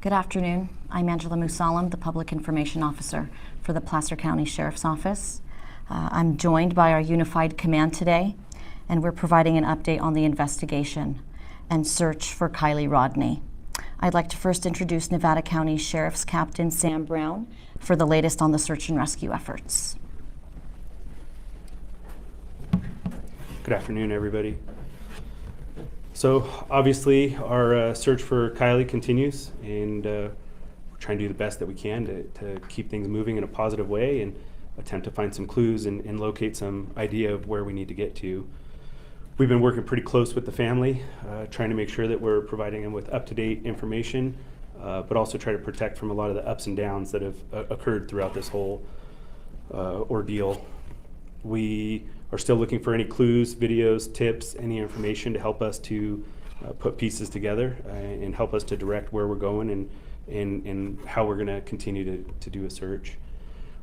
Good afternoon. I'm Angela Musalam, the Public Information Officer for the Placer County Sheriff's Office. I'm joined by our Unified Command today, and we're providing an update on the investigation and search for KIELY Rodnni. I'd like to first introduce Nevada County Sheriff's Captain Sam Brown for the latest on the search and rescue efforts. Good afternoon, everybody. So obviously our search for KIELY continues, and we're trying to do the best that we can to keep things moving in a positive way and attempt to find some clues and locate some idea of where we need to get to. We've been working pretty close with the family, trying to make sure that we're providing them with up-to-date information, but also try to protect from a lot of the ups and downs that have occurred throughout this whole ordeal. We are still looking for any clues, videos, tips, any information to help us to put pieces together and help us to direct where we're going and how we're going to continue to do a search.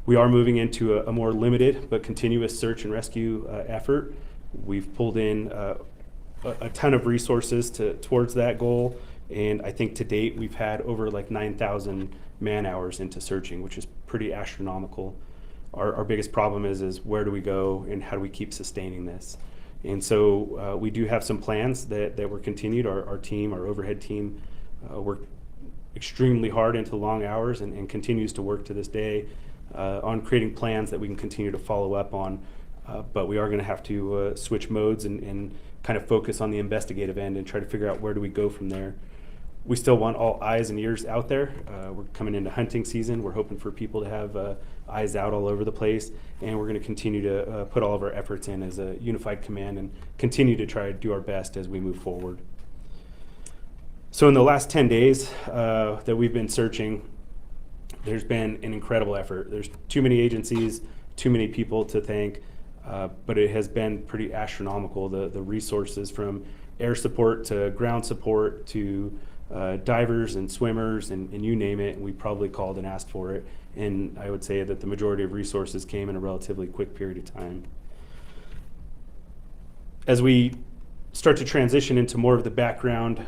We are moving into a more limited but continuous search and rescue effort. We've pulled in a ton of resources towards that goal, and I think to date we've had over like 9,000 man hours into searching, which is pretty astronomical. Our biggest problem is where do we go and how do we keep sustaining this? And so we do have some plans that were continued. Our team, our overhead team, worked extremely hard into long hours and continues to work to this day on creating plans that we can continue to follow up on. But we are going to have to switch modes and kind of focus on the investigative end and try to figure out where do we go from there. We still want all eyes and ears out there. We're coming into hunting season. We're hoping for people to have eyes out all over the place, and we're going to continue to put all of our efforts in as a unified command and continue to try to do our best as we move forward. So in the last 10 days that we've been searching, there's been an incredible effort. There's too many agencies, too many people to thank, but it has been pretty astronomical, the resources from air support to ground support to divers and swimmers and you name it, and we probably called and asked for it. And I would say that the majority of resources came in a relatively quick period of time. As we start to transition into more of the background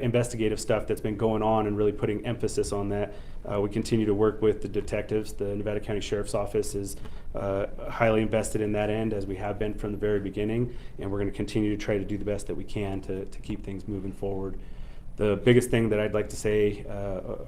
investigative stuff that's been going on and really putting emphasis on that, we continue to work with the detectives. The Nevada County Sheriff's Office is highly invested in that end, as we have been from the very beginning, and we're going to continue to try to do the best that we can to keep things moving forward. The biggest thing that I'd like to say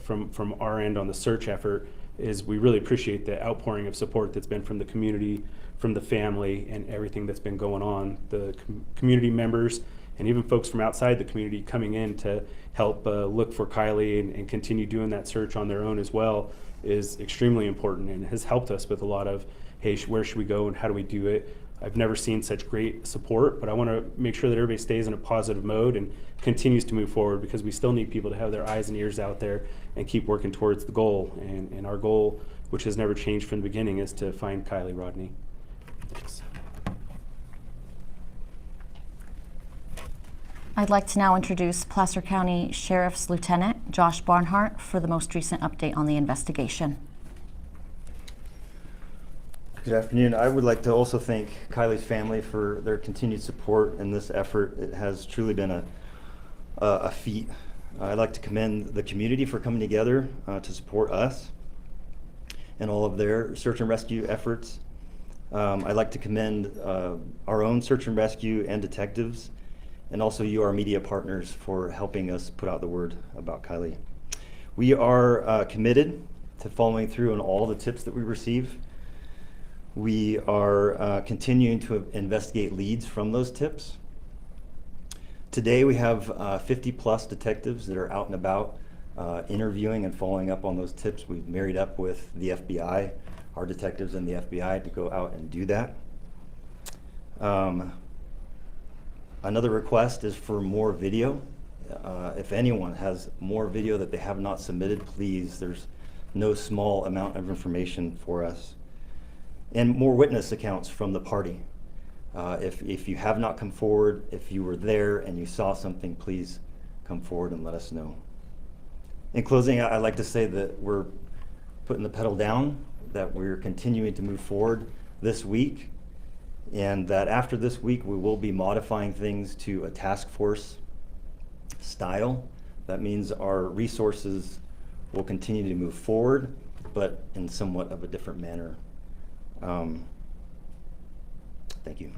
from our end on the search effort is we really appreciate the outpouring of support that's been from the community, from the family, and everything that's been going on. The community members and even folks from outside the community coming in to help look for KIELY and continue doing that search on their own as well is extremely important and has helped us with a lot of, hey, where should we go and how do we do it? I've never seen such great support, but I want to make sure that everybody stays in a positive mode and continues to move forward, because we still need people to have their eyes and ears out there and keep working towards the goal. And our goal, which has never changed from the beginning, is to find KIELY Rodnni. Thanks. I'd like to now introduce Placer County Sheriff's Lieutenant Josh Barnhart for the most recent update on the investigation. Good afternoon. I would like to also thank KIELY's family for their continued support in this effort. It has truly been a feat. I'd like to commend the community for coming together to support us and all of their search and rescue efforts. I'd like to commend our own search and rescue and detectives, and also you, our media partners, for helping us put out the word about KIELY. We are committed to following through on all the tips that we receive. We are continuing to investigate leads from those tips. Today we have 50 plus detectives that are out and about interviewing and following up on those tips. We've married up with the FBI, our detectives in the FBI, to go out and do that. Another request is for more video. If anyone has more video that they have not submitted, please, there's no small amount of information for us. And more witness accounts from the party. If you have not come forward, if you were there and you saw something, please come forward and let us know. In closing, I'd like to say that we're putting the pedal down, that we're continuing to move forward this week, and that after this week we will be modifying things to a task force style. That means our resources we'll continue to move forward, but in somewhat of a different manner. Thank you.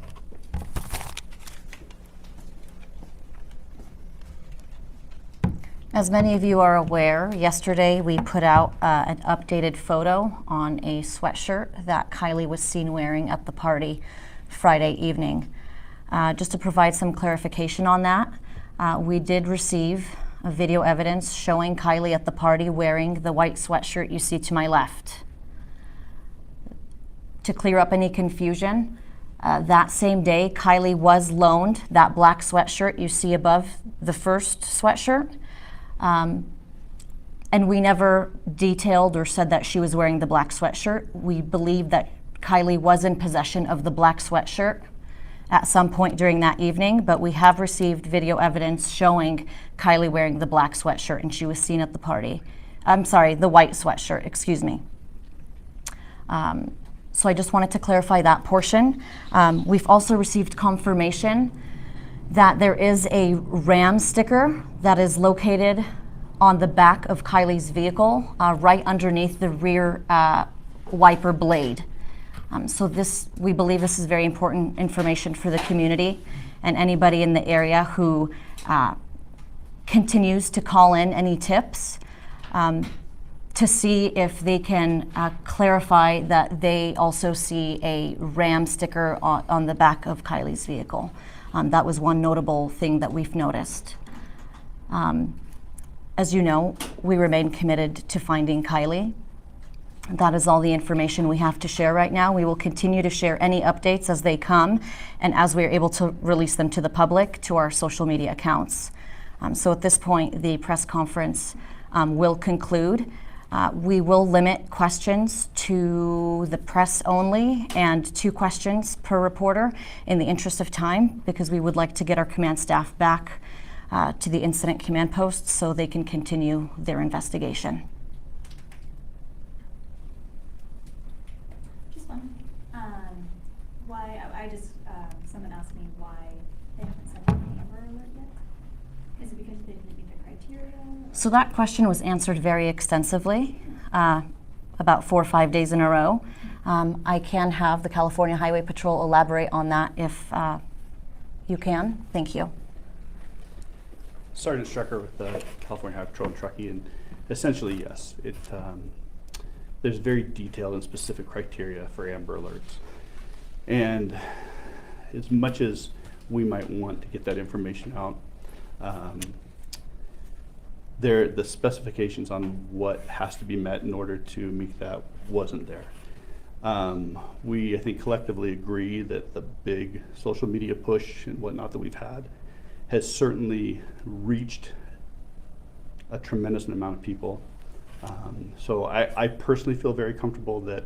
As many of you are aware, yesterday we put out an updated photo on a sweatshirt that Kylie was seen wearing at the party Friday evening. Just to provide some clarification on that, we did receive video evidence showing Kylie at the party wearing the white sweatshirt you see to my left. To clear up any confusion, that same day Kylie was loaned that black sweatshirt you see above the first sweatshirt. And we never detailed or said that she was wearing the black sweatshirt. We believe that Kylie was in possession of the black sweatshirt at some point during that evening, but we have received video evidence showing Kylie wearing the black sweatshirt, and she was seen at the party. I'm sorry, the white sweatshirt, excuse me. So I just wanted to clarify that portion. We've also received confirmation that there is a Ram sticker that is located on the back of Kylie's vehicle, right underneath the rear wiper blade. So we believe this is very important information for the community and anybody in the area who continues to call in any tips to see if they can clarify that they also see a Ram sticker on the back of Kylie's vehicle. That was one notable thing that we've noticed. As you know, we remain committed to finding Kylie. That is all the information we have to share right now. We will continue to share any updates as they come and as we are able to release them to the public, to our social media accounts. So at this point, the press conference will conclude. We will limit questions to the press only and 2 questions per reporter in the interest of time, because we would like to get our command staff back to the incident command posts so they can continue their investigation. Just one. Someone asked me why they haven't sent an Amber Alert yet. Is it because they didn't meet the criteria? So that question was answered very extensively, about 4 or 5 days in a row. I can have the California Highway Patrol elaborate on that if you can. Thank you. Sergeant Strecker with the California Highway Patrol and Truckee, and essentially, yes, there's very detailed and specific criteria for Amber Alerts. And as much as we might want to get that information out, the specifications on what has to be met in order to make that wasn't there. We, I think, collectively agree that the big social media push and whatnot that we've had has certainly reached a tremendous amount of people. So I personally feel very comfortable that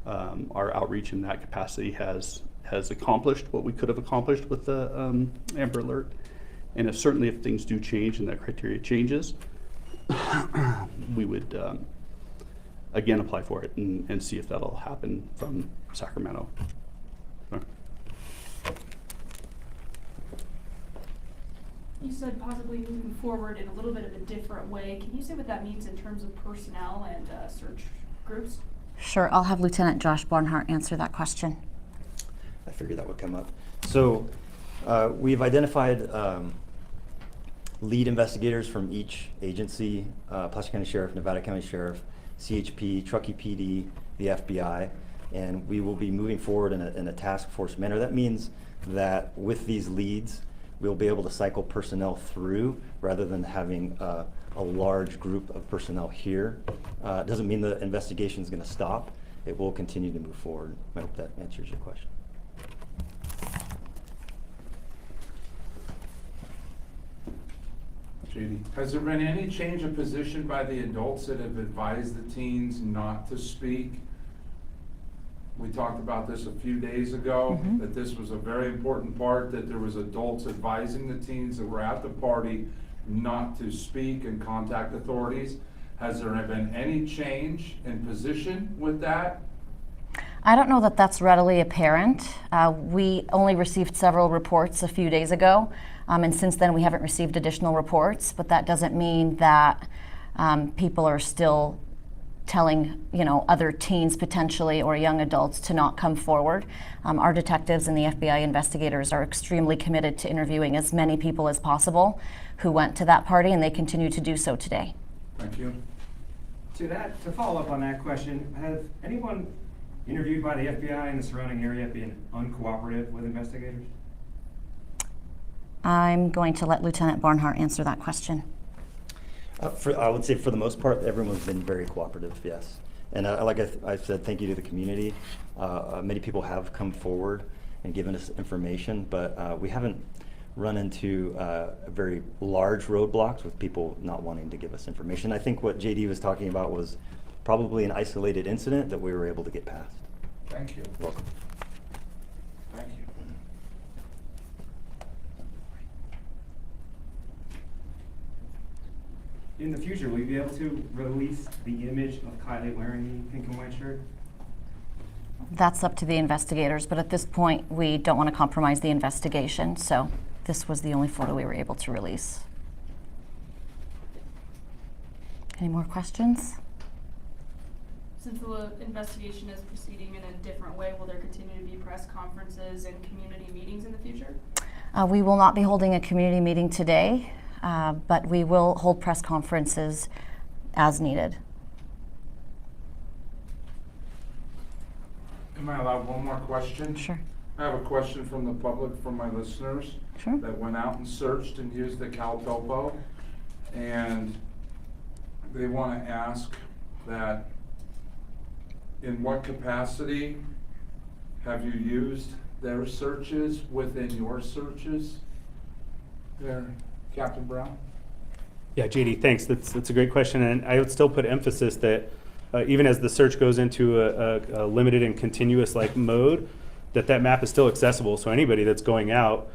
our outreach in that capacity has accomplished what we could have accomplished with the Amber Alert. And certainly if things do change and that criteria changes, we would again apply for it and see if that'll happen from Sacramento. Sorry. You said possibly moving forward in a little bit of a different way. Can you say what that means in terms of personnel and search groups? Sure, I'll have Lieutenant Josh Barnhart answer that question. I figured that would come up. So we've identified lead investigators from each agency, Placer County Sheriff, Nevada County Sheriff, CHP, Truckee PD, the FBI, and we will be moving forward in a task force manner. That means that with these leads, we'll be able to cycle personnel through rather than having a large group of personnel here. It doesn't mean the investigation is going to stop. It will continue to move forward. I hope that answers your question. Judy, has there been any change of position by the adults that have advised the teens not to speak? We talked about this a few days ago, that this was a very important part, that there was adults advising the teens that were at the party not to speak and contact authorities. Has there been any change in position with that? I don't know that that's readily apparent. We only received several reports a few days ago, and since then we haven't received additional reports, but that doesn't mean that people are still telling, other teens potentially or young adults to not come forward. Our detectives and the FBI investigators are extremely committed to interviewing as many people as possible who went to that party, and they continue to do so today. Thank you. To follow up on that question, has anyone interviewed by the FBI in the surrounding area been uncooperative with investigators? I'm going to let Lieutenant Barnhart answer that question. I would say for the most part, everyone's been very cooperative, yes. And like I said, thank you to the community. Many people have come forward and given us information, but we haven't run into very large roadblocks with people not wanting to give us information. I think what JD was talking about was probably an isolated incident that we were able to get past. Thank you. You're welcome. Thank you. In the future, will you be able to release the image of Kylie wearing the pink and white shirt? That's up to the investigators, but at this point, we don't want to compromise the investigation, so this was the only photo we were able to release. Any more questions? Since the investigation is proceeding in a different way, will there continue to be press conferences and community meetings in the future? We will not be holding a community meeting today, but we will hold press conferences as needed. Am I allowed one more question? Sure. I have a question from the public, from my listeners. Sure. That went out and searched and used the CalTopo. And they want to ask that in what capacity have you used their searches within your searches? There, Captain Brown? Yeah, JD, thanks. That's a great question, and I would still put emphasis that even as the search goes into a limited and continuous mode, that map is still accessible. So anybody that's going out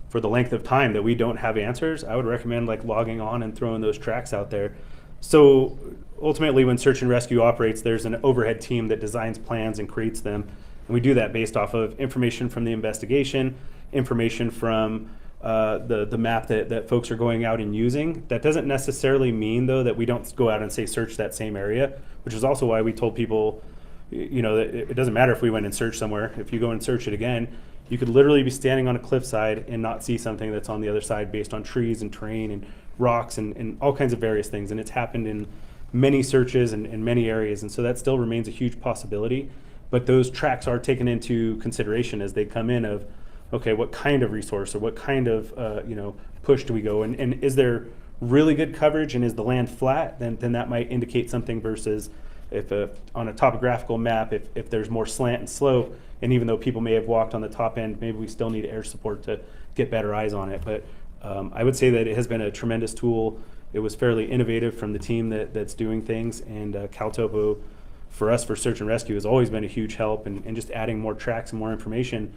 for the length of time that we don't have answers, I would recommend logging on and throwing those tracks out there. So ultimately, when search and rescue operates, there's an overhead team that designs plans and creates them, and we do that based off of information from the investigation, information from the map that folks are going out and using. That doesn't necessarily mean, though, that we don't go out and say search that same area, which is also why we told people, that it doesn't matter if we went and searched somewhere. If you go and search it again, you could literally be standing on a cliffside and not see something that's on the other side based on trees and terrain and rocks and all kinds of various things. And it's happened in many searches and in many areas. And so that still remains a huge possibility. But those tracks are taken into consideration as they come in of, okay, what kind of resource or what kind of push do we go? And is there really good coverage and is the land flat? Then that might indicate something versus if on a topographical map, if there's more slant and slope, and even though people may have walked on the top end, maybe we still need air support to get better eyes on it. But I would say that it has been a tremendous tool. It was fairly innovative from the team that's doing things, and CalTopo for us for search and rescue has always been a huge help, and just adding more tracks and more information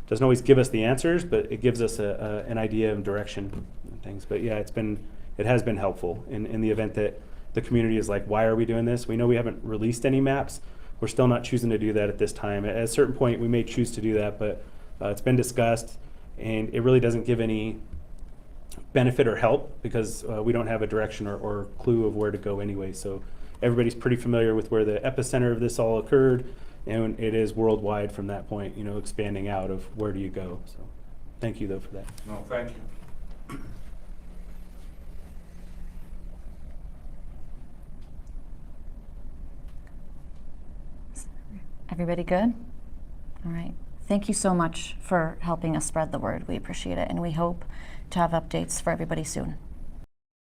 doesn't always give us the answers, but it gives us an idea of direction and things. But yeah, it has been helpful in the event that the community is like, why are we doing this? We know we haven't released any maps. We're still not choosing to do that at this time. At a certain point, we may choose to do that, but it's been discussed, and it really doesn't give any benefit or help because we don't have a direction or clue of where to go anyway. So everybody's pretty familiar with where the epicenter of this all occurred, and it is worldwide from that point, expanding out of where do you go. So thank you, though, for that. No, thank you. Everybody good? All right. Thank you so much for helping us spread the word. We appreciate it, and we hope to have updates for everybody soon.